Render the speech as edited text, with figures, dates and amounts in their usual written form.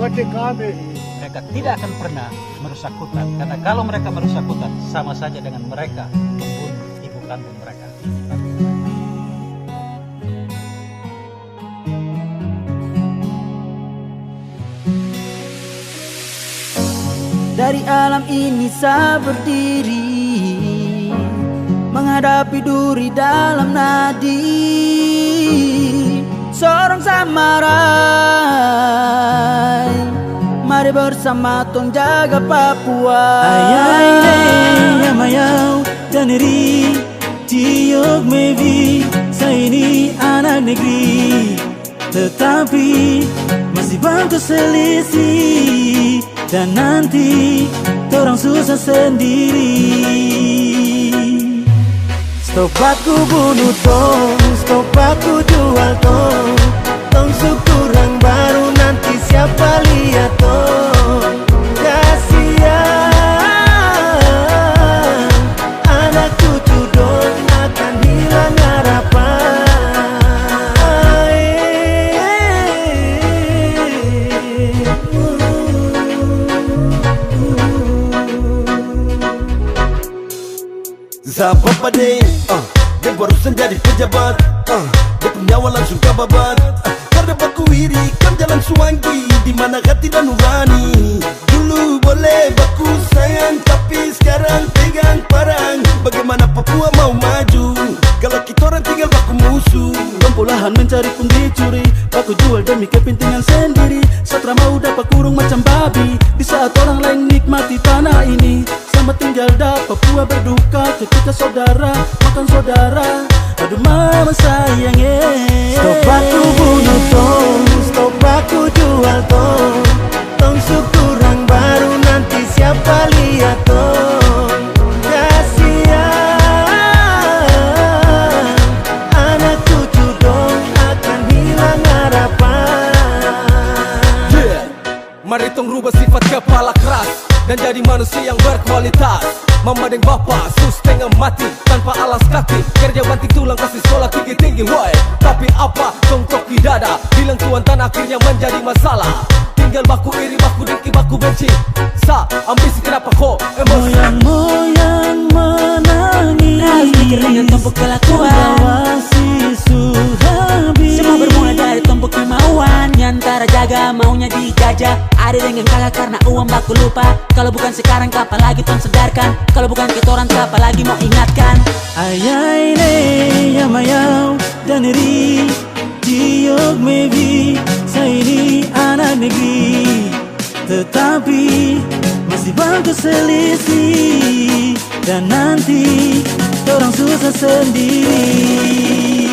Mereka tidak akan pernah merusak hutan, karena kalau mereka merusak hutan sama saja dengan mereka membunuh ibu kandung mereka. Dari alam ini saya berdiri, menghadapi duri dalam nadi. Seorang samurai, mari bersama tong jaga Papua. Ayai yamayau daneri Tiok mevi, saya ini anak negeri, tetapi masih bangku selisih. Dan nanti torang susah sendiri. Stop aku bunuh tong, stop aku jual tong. Tong syukurang baru nanti siapa lihat tong. Kasihan anak cucu dong akan hilang harapan. Sahabat pade, dia barusan jadi pejabat, dia punya nyawa langsung kababat. Karena baku iri kan jalan suanggi, di mana hati dan nurani. Dulu boleh baku sayang, tapi sekarang pegang parang. Bagaimana Papua mau maju kalau kita orang tinggal baku musuh? Pulahan mencari pun dicuri, baku jual demi kepentingan sendiri. Satra mau dapat kurung macam babi, di saat orang lain nikmati tanah ini. Sama tinggal dah Papua berduka ketika saudara makan saudara. Aduh mama sayang Stop aku bunuh tong, stop aku jual tong. Tong syukurang baru nanti siapa lihat tong. Kasihan anak cucu dong akan hilang harapan. Mari tong rubah sifat kepala keras dan jadi manusia yang berkualitas. Mama dan bapa setengah mati tanpa alas kaki, kerja banting tulang kasih sekolah tinggi-tinggi woi. Tapi apa tong toki dada, bilang tuan tanah akhirnya menjadi masalah. Tinggal baku iri, baku dengki, baku benci. Ambisi kenapa kok emosi? Moyang-moyang menangis, Harus mikir dengan tumpuk kelakuan. Semua bermula dari tumpuk kemauan, antara jaga maunya dijajah. Ada dengan kakak karena uang baku lupa. Kalau bukan sekarang kapan lagi tong sedarkan? Kalau bukan kita orang kapan lagi mau ingatkan? Ayai ne yamayau daneri Tiok mevi, saya ini anak negeri, tetapi masih bangku selisih. Dan nanti orang susah sendiri.